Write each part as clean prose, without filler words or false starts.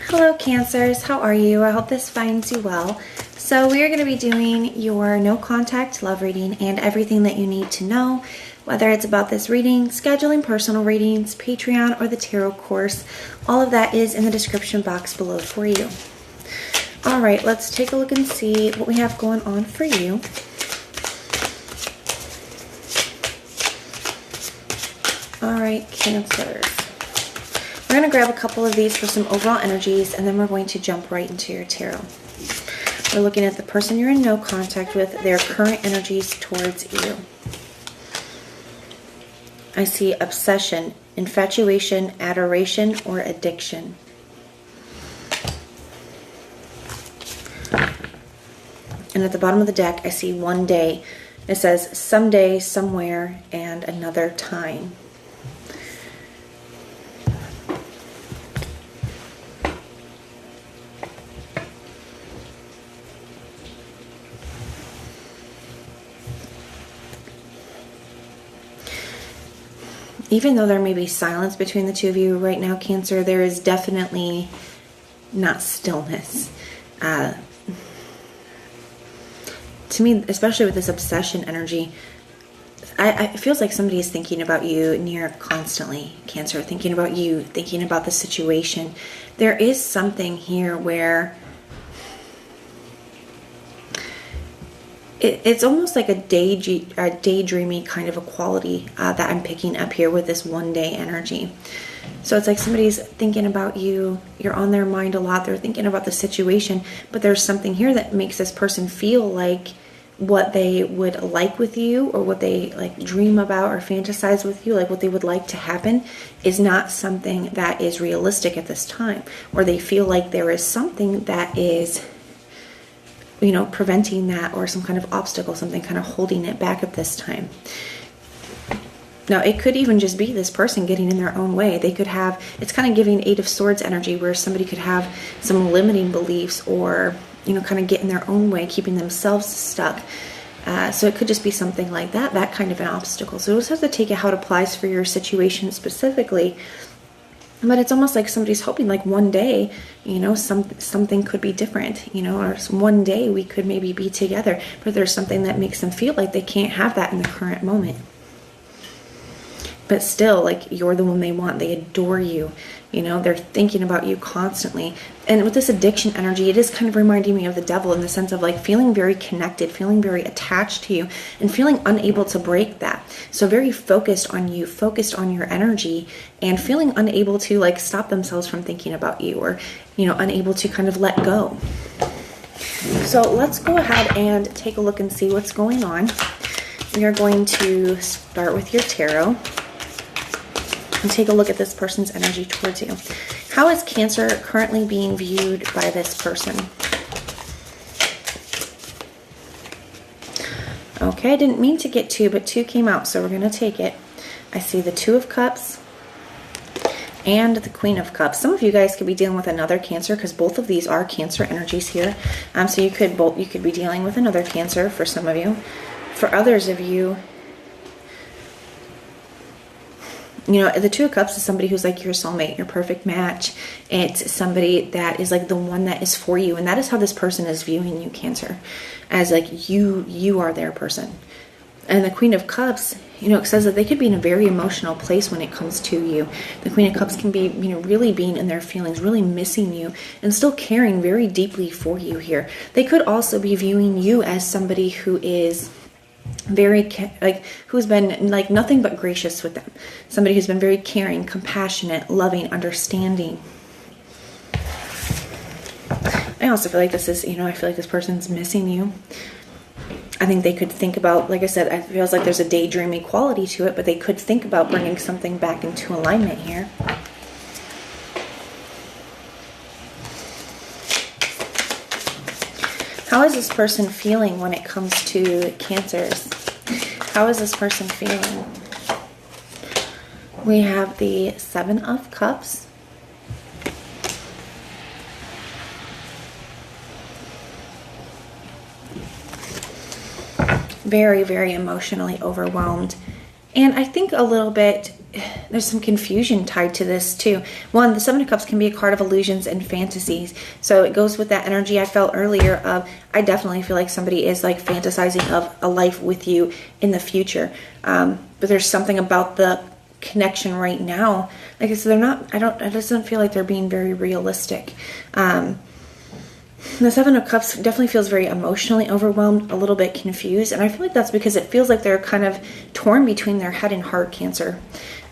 Hello Cancers, how are you? I hope this finds you well. So we are going to be doing your no contact love reading and everything that you need to know, whether it's about this reading, scheduling personal readings, Patreon, or the tarot course. All of that is in the description box below for you. All right, let's take a look and see what we have going on for you. All right, Cancers. We're going to grab a couple of these for some overall energies, and then we're going to jump right into your tarot. We're looking at the person you're in no contact with, their current energies towards you. I see obsession, infatuation, adoration, or addiction. And at the bottom of the deck, I see one day. It says someday, somewhere, and another time. Even though there may be silence between the two of you right now, Cancer, there is definitely not stillness. To me, especially with this obsession energy, it feels like somebody is thinking about you near constantly, Cancer, thinking about you, thinking about the situation. There is something here where it's almost like a daydreamy kind of a quality that I'm picking up here with this one day energy. So it's like somebody's thinking about you, you're on their mind a lot, they're thinking about the situation, but there's something here that makes this person feel like what they would like with you, or what they like dream about or fantasize with you, like what they would like to happen, is not something that is realistic at this time. Or they feel like there is something that is, you know, preventing that, or some kind of obstacle, something kind of holding it back at this time. Now, it could even just be this person getting in their own way. They could have, it's kind of giving Eight of Swords energy, where somebody could have some limiting beliefs, or, you know, kind of get in their own way, keeping themselves stuck. So it could just be something like that, that kind of an obstacle. So we'll just have to take it how it applies for your situation specifically. But it's almost like somebody's hoping, like one day, you know, something could be different, you know, or one day we could maybe be together. But there's something that makes them feel like they can't have that in the current moment. But still, like, you're the one they want. They adore you. You know, they're thinking about you constantly. And with this addiction energy, it is kind of reminding me of the devil, in the sense of like feeling very connected, feeling very attached to you, and feeling unable to break that. So very focused on you, focused on your energy, and feeling unable to like stop themselves from thinking about you, or, you know, unable to kind of let go. So let's go ahead and take a look and see what's going on. We are going to start with your tarot and take a look at this person's energy towards you. How is Cancer currently being viewed by this person? Okay, I didn't mean to get two, but two came out, so we're going to take it. I see the Two of Cups and the Queen of Cups. Some of you guys could be dealing with another Cancer, because both of these are Cancer energies here. So you could be dealing with another Cancer for some of you. For others of you, you know, the Two of Cups is somebody who's like your soulmate, your perfect match. It's somebody that is like the one that is for you. And that is how this person is viewing you, Cancer. As like you are their person. And the Queen of Cups, you know, it says that they could be in a very emotional place when it comes to you. The Queen of Cups can be, you know, really being in their feelings, really missing you, and still caring very deeply for you here. They could also be viewing you as somebody who is very who's been like nothing but gracious with them. Somebody who's been very caring, compassionate, loving, understanding. I also feel like this is, you know, I feel like this person's missing you. I think they could think about, like I said, it feels like there's a daydreamy quality to it, but they could think about bringing something back into alignment here. How is this person feeling when it comes to Cancers? How is this person feeling? We have the Seven of Cups. Very, very emotionally overwhelmed. And I think a little bit there's some confusion tied to this too. One, the Seven of Cups can be a card of illusions and fantasies. So it goes with that energy I felt earlier of, I definitely feel like somebody is like fantasizing of a life with you in the future. But there's something about the connection right now. Like I said, they're not, it doesn't feel like they're being very realistic. The Seven of Cups definitely feels very emotionally overwhelmed, a little bit confused. And I feel like that's because it feels like they're kind of torn between their head and heart, Cancer.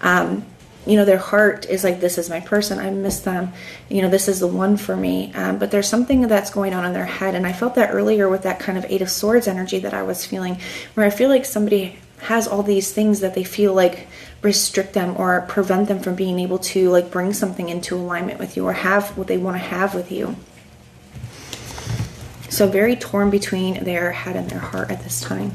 Their heart is like, this is my person. I miss them. This is the one for me. But there's something that's going on in their head. And I felt that earlier with that kind of Eight of Swords energy that I was feeling, where I feel like somebody has all these things that they feel like restrict them or prevent them from being able to like bring something into alignment with you or have what they want to have with you. So very torn between their head and their heart at this time.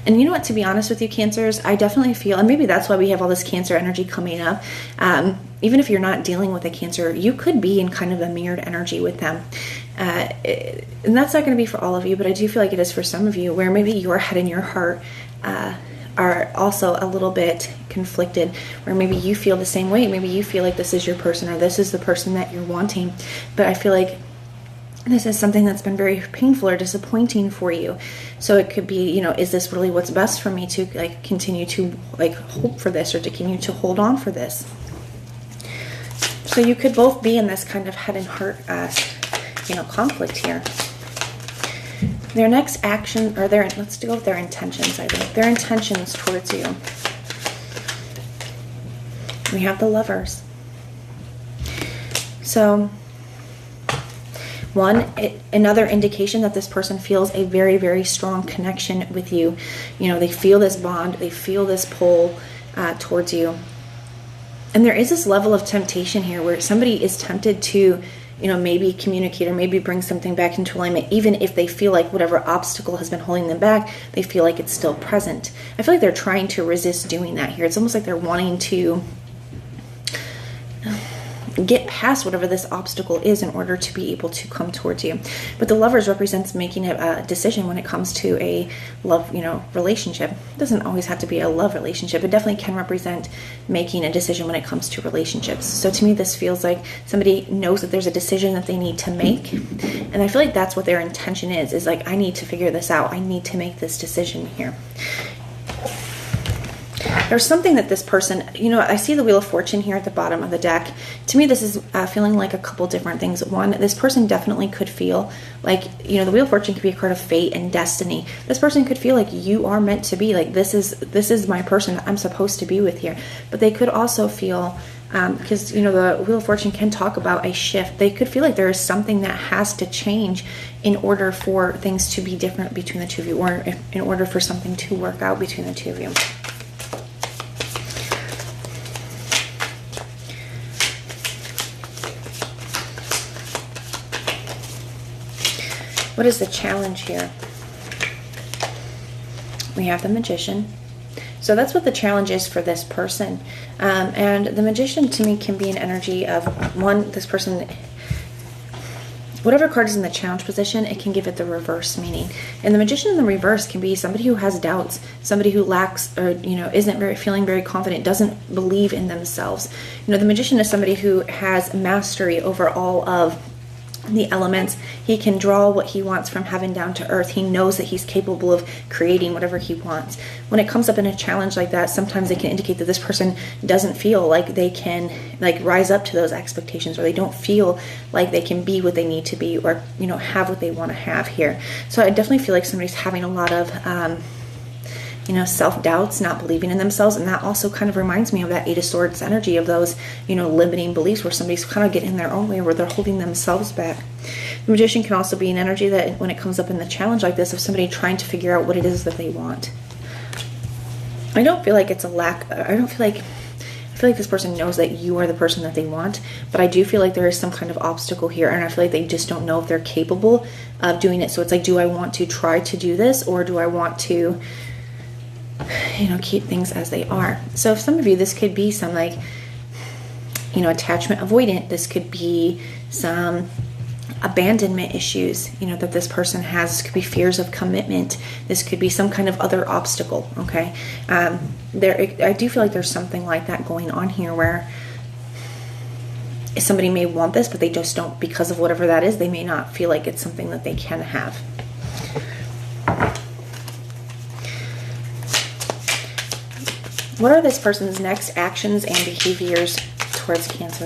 And you know what, to be honest with you, Cancers, I definitely feel, and maybe that's why we have all this Cancer energy coming up. Even if you're not dealing with a Cancer, you could be in kind of a mirrored energy with them. And that's not going to be for all of you, but I do feel like it is for some of you, where maybe your head and your heart are also a little bit conflicted, where maybe you feel the same way. Maybe you feel like this is your person or this is the person that you're wanting. But I feel like this is something that's been very painful or disappointing for you. So it could be, is this really what's best for me to like continue to like hope for this or to continue to hold on for this? So you could both be in this kind of head and heart, conflict here. Their next action, or let's go with their intentions, I think. Their intentions towards you. We have the Lovers. So, another indication that this person feels a very, very strong connection with you. They feel this bond, they feel this pull towards you. And there is this level of temptation here where somebody is tempted to, maybe communicate or maybe bring something back into alignment, even if they feel like whatever obstacle has been holding them back, they feel like it's still present. I feel like they're trying to resist doing that here. It's almost like they're wanting to get past whatever this obstacle is in order to be able to come towards you. But the Lovers represents making a decision when it comes to a love, relationship. It doesn't always have to be a love relationship. It definitely can represent making a decision when it comes to relationships. So to me, this feels like somebody knows that there's a decision that they need to make. And I feel like that's what their intention is like, I need to figure this out. I need to make this decision here. There's something that this person, I see the Wheel of Fortune here at the bottom of the deck. To me, this is feeling like a couple different things. One, this person definitely could feel like, the Wheel of Fortune could be a card of fate and destiny. This person could feel like you are meant to be, like this is my person that I'm supposed to be with here. But they could also feel, because, the Wheel of Fortune can talk about a shift. They could feel like there is something that has to change in order for things to be different between the two of you, or in order for something to work out between the two of you. What is the challenge here? We have the Magician. So that's what the challenge is for this person. And the Magician to me can be an energy of one, this person, whatever card is in the challenge position, it can give it the reverse meaning. And the Magician in the reverse can be somebody who has doubts, somebody who lacks or, isn't feeling very confident, doesn't believe in themselves. The Magician is somebody who has mastery over all of the elements. He can draw what he wants from heaven down to earth. He knows that he's capable of creating whatever he wants. When it comes up in a challenge like that, sometimes it can indicate that this person doesn't feel like they can rise up to those expectations, or they don't feel like they can be what they need to be, or have what they want to have here. So I definitely feel like somebody's having a lot of self-doubts, not believing in themselves. And that also kind of reminds me of that Eight of Swords energy of those, limiting beliefs where somebody's kind of getting in their own way, where they're holding themselves back. The Magician can also be an energy that when it comes up in the challenge like this, of somebody trying to figure out what it is that they want. I don't feel like it's a lack. I feel like this person knows that you are the person that they want, but I do feel like there is some kind of obstacle here, and I feel like they just don't know if they're capable of doing it. So it's like, do I want to try to do this, or do I want to keep things as they are? So if some of you, this could be some attachment avoidant. This could be some, abandonment issues, that this person has. This could be fears of commitment. This could be some kind of other obstacle, okay? I do feel like there's something like that going on here where somebody may want this, but they just don't, because of whatever that is, they may not feel like it's something that they can have. What are this person's next actions and behaviors towards Cancer?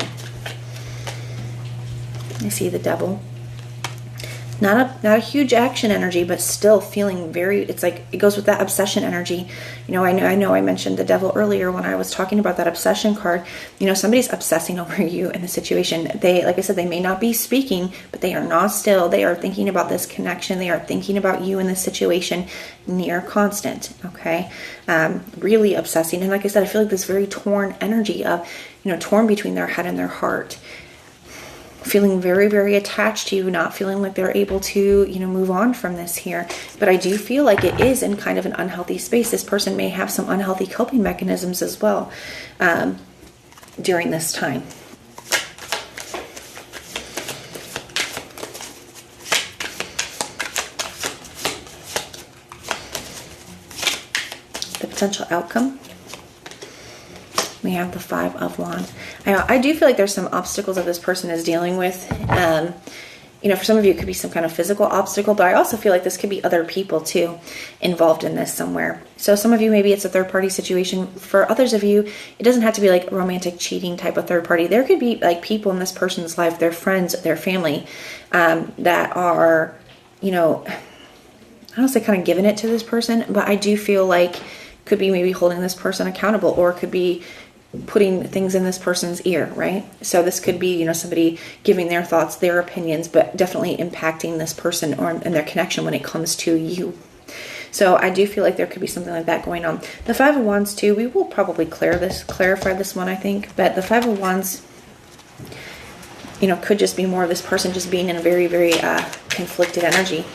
I see the Devil. Not a huge action energy, but still feeling very, it's like it goes with that obsession energy. I know I mentioned the Devil earlier when I was talking about that obsession card. Somebody's obsessing over you in the situation. They, like I said, they may not be speaking, but they are not still. They are thinking about this connection. They are thinking about you in this situation, near constant, okay? Really obsessing. And like I said, I feel like this very torn energy of, torn between their head and their heart. Feeling very, very attached to you, not feeling like they're able to, move on from this here. But I do feel like it is in kind of an unhealthy space. This person may have some unhealthy coping mechanisms as well during this time. The potential outcome. We have the Five of Wands. I do feel like there's some obstacles that this person is dealing with. For some of you, it could be some kind of physical obstacle, but I also feel like this could be other people too involved in this somewhere. So some of you, maybe it's a third-party situation. For others of you, it doesn't have to be like romantic cheating type of third party. There could be like people in this person's life, their friends, their family, that are, I don't say kind of giving it to this person, but I do feel like could be maybe holding this person accountable, or could be putting things in this person's ear, right? So this could be, somebody giving their thoughts, their opinions, but definitely impacting this person and their connection when it comes to you. So I do feel like there could be something like that going on. The Five of Wands too, we will probably clarify this one, I think, but the Five of Wands, could just be more of this person just being in a very, very conflicted energy.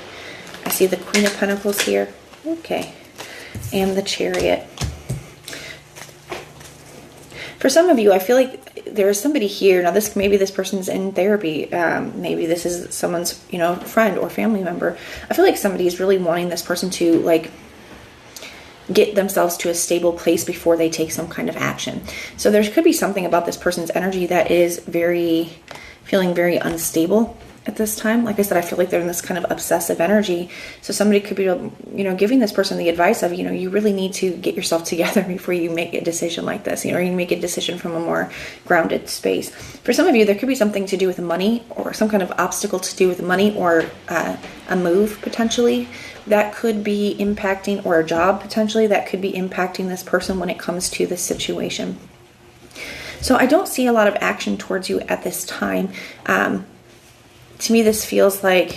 I see the Queen of Pentacles here. Okay. And the Chariot. For some of you, I feel like there is somebody here. Now, maybe this person's in therapy. Maybe this is someone's, friend or family member. I feel like somebody is really wanting this person to, like, get themselves to a stable place before they take some kind of action. So there could be something about this person's energy that is feeling very unstable at this time. Like I said, I feel like they're in this kind of obsessive energy. So somebody could be, giving this person the advice of, you really need to get yourself together before you make a decision like this, or you make a decision from a more grounded space. For some of you, there could be something to do with money, or some kind of obstacle to do with money, or a move potentially that could be impacting, or a job potentially that could be impacting this person when it comes to this situation. So I don't see a lot of action towards you at this time. To me, this feels like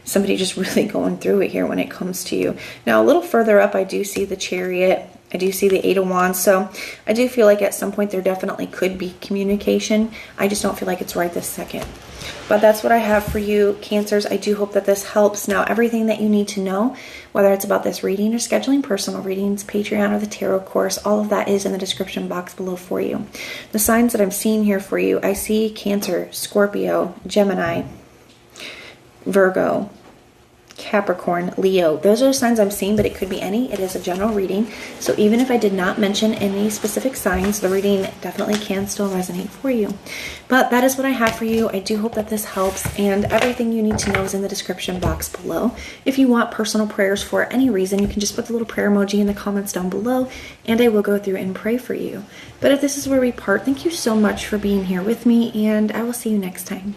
somebody just really going through it here when it comes to you. Now, a little further up, I do see the Chariot. I do see the Eight of Wands. So I do feel like at some point there definitely could be communication. I just don't feel like it's right this second. But that's what I have for you, Cancers. I do hope that this helps. Now, everything that you need to know, whether it's about this reading or scheduling personal readings, Patreon, or the tarot course, all of that is in the description box below for you. The signs that I'm seeing here for you, I see Cancer, Scorpio, Gemini, Virgo, Capricorn, Leo. Those are the signs I'm seeing, but it could be any. It is a general reading. So even if I did not mention any specific signs, the reading definitely can still resonate for you. But that is what I have for you. I do hope that this helps, and everything you need to know is in the description box below. If you want personal prayers for any reason, you can just put the little prayer emoji in the comments down below, and I will go through and pray for you. But if this is where we part, thank you so much for being here with me, and I will see you next time.